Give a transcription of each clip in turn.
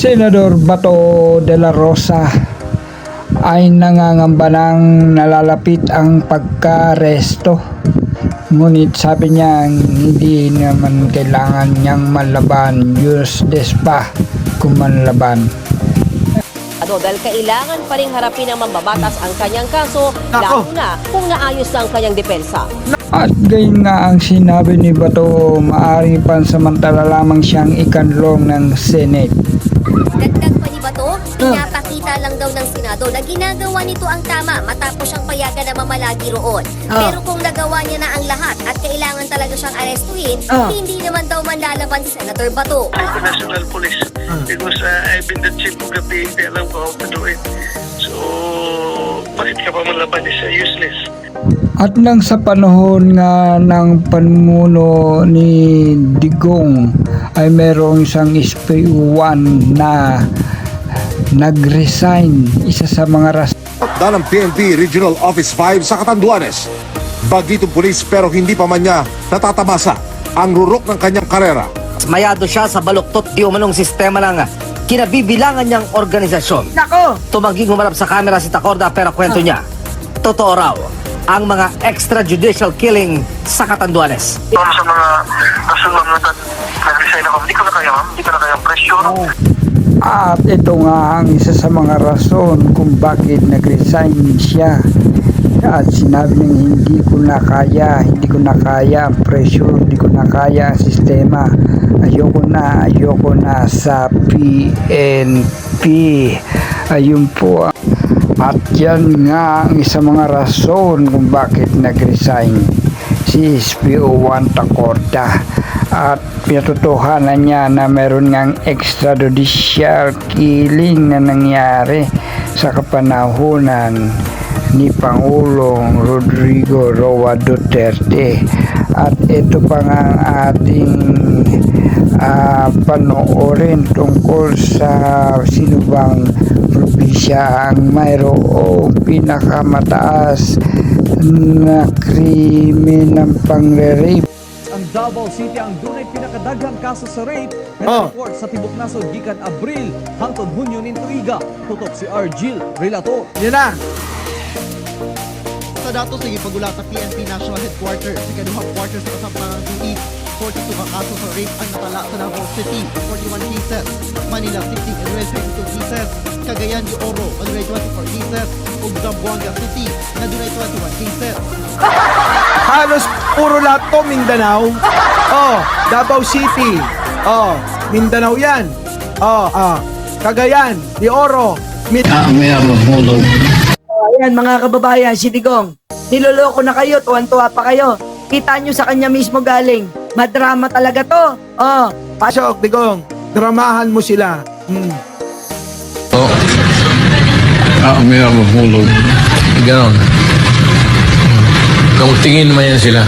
Senador Bato de la Rosa ay nangangamba ng nalalapit ang pagka-aresto. Ngunit sabi niya hindi naman kailangan niyang manlaban, useless pa kung manlaban. Dahil kailangan pa rin harapin ng mambabatas ang kanyang kaso, lalo na kung naayos na ang kanyang depensa. At gayon nga ang sinabi ni Bato, maaaring pansamantala lamang siyang ikanlong ng Senate. Dagdag pa ni Bato, pinapakita lang daw ng Senado na ginagawa nito ang tama matapos siyang payagan na mamalagi roon. Pero kung nagawa niya na ang lahat at kailangan talaga siyang arestuhin, hindi naman daw manlalaban si Senator Bato. National Police because I've been the chief of the PNP, alam ko how to do it. So, bakit ka pa manlaban is useless? At nang sa panahon nga ng panuno ni Digong ay merong isang SP1 na nag-resign, isa sa mga ng PNP Regional Office 5 sa Catanduanes. Bagitong pulis pero hindi pa man niya natatamasa ang rurok ng kanyang karera. Mayado siya sa baluktot di umanong sistema ng kinabibilangan niyang organisasyon. Nako! Tumangking humarap sa kamera si Tacorda pero kwento niya, totoo raw ang mga extrajudicial killing sa Catanduanes. Para sa mga rason lang na nag-resign ako, hindi ko na kaya ma'am, hindi ko na kaya pressure. At ito nga ang isa sa mga rason kung bakit nag-resign siya. At sinabi niya hindi ko na kaya ang pressure, hindi ko na kaya ang sistema. Ayoko na sa PNP. Ayun po. At yan nga ang isa mga rason kung bakit nag-resign si SPO1 Tacorda. At pinatutuhanan niya na meron ngang extrajudicial killing na nangyari sa kapanahunan ni Pangulong Rodrigo Roa Duterte. At ito pa nga ang ating panoorin tungkol sa sino bang probinsya ang mayroong pinakamataas na krimen ng pangre-rape. Ang Davao City ang dunay pinakadaghang kaso sa rape report sa tibok nasod gikan Abril hangtod Hunyo nin tuiga. Tutok si Argil Relator. Yan na! Sa datos ng ipagula sa PNP National Headquarters sa kaduhang quarters sa Kasampangang tuig, 42 ka kaso sa rape ang natala sa Davao City, 41 cases, Manila City and Red 22 cases, Cagayan de Oro on 24 cases, ug Zamboanga City na dunay 21 cases. Halos puro lahat to Mindanao. Davao City. Mindanao yan. Cagayan, de Oro. Ayan mga kababayan, si Digong, niloloko na kayo, tuwan-tuwa pa kayo. Kita nyo sa kanya mismo galing. Madrama talaga to. Pasok, Digong. Dramahan mo sila. May mahulog. Ganon. Tingin naman yan sila.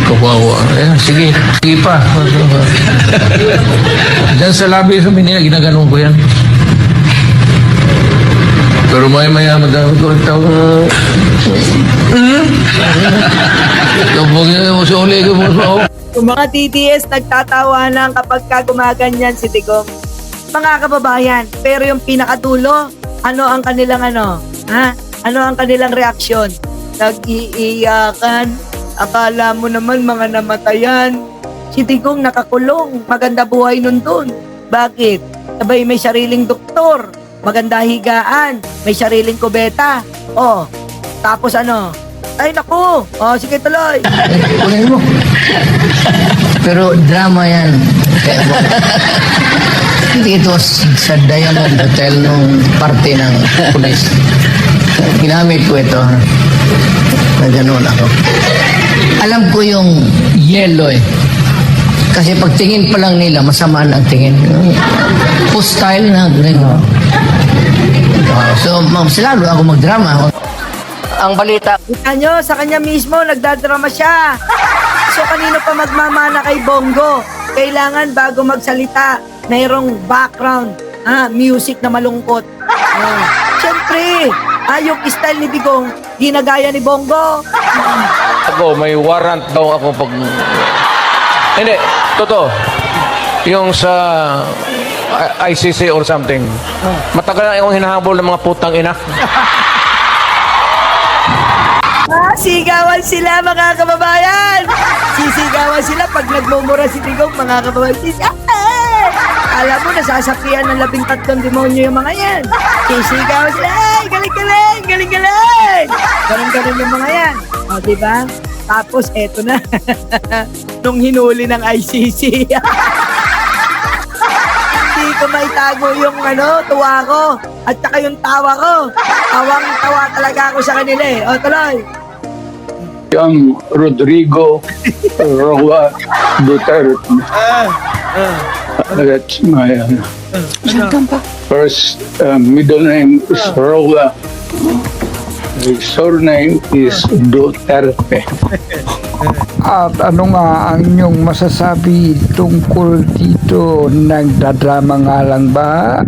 Kawawa. Sige. Sige pa. Diyan sa labi sa Manila, ginaganon ko yan. Pero maya madami ko rin tawag. Yung mga TTS nagtatawanan kapag gumaganyan si Digong. Mga kababayan, pero yung pinakadulo, ano ang kanilang Ano ang kanilang reaksyon? Nag-iiyakan. Akala mo naman mga namatayan. Si Digong nakakulong. Maganda buhay nun dun. Bakit? Sabay may sariling doktor. Maganda higaan. May sariling kubeta. Tapos ay naku. Sige tuloy. Kunin mo. Pero drama yan. Ito sa Diamond Hotel nung parte ng pulis. Ginamit ko ito. Na gano'n ako. Alam ko yung yellow Kasi pagtingin pa lang nila, masama ang tingin. Hostile na. So, silalo ako magdrama. ang balita. Kita nyo, sa kanya mismo, nagdadrama siya. So, kanino pa magmamana kay Bongo? Kailangan bago magsalita, mayroong background, music na malungkot. Siyempre, yung style ni Digong, ginagaya ni Bongo. Ako, may warrant daw ako pag... Hindi, totoo. Yung sa ICC or something. Matagal na akong hinahabol ng mga putang ina. Sigawan sila mga kababayan. Sisigawan sila pag nagmumura si Digong mga kababayan. Alam mo, nasasakihan ng 13 demonyo yung mga yan. Sisigawan sila. Ay, galing-galing, galing-galing. Galing-galing yung mga yan. O, diba? Tapos, eto na. Nung hinuli ng ICC. Hindi ko maitago yung tuwa ko. At saka yung tawa ko. Tawang-tawa talaga ako sa kanila eh. O, tuloy. Yung Rodrigo Roa Duterte. That's my first middle name is Roa. The surname is Duterte. At ano nga ang inyong masasabi tungkol dito? Nagdadrama nga lang ba?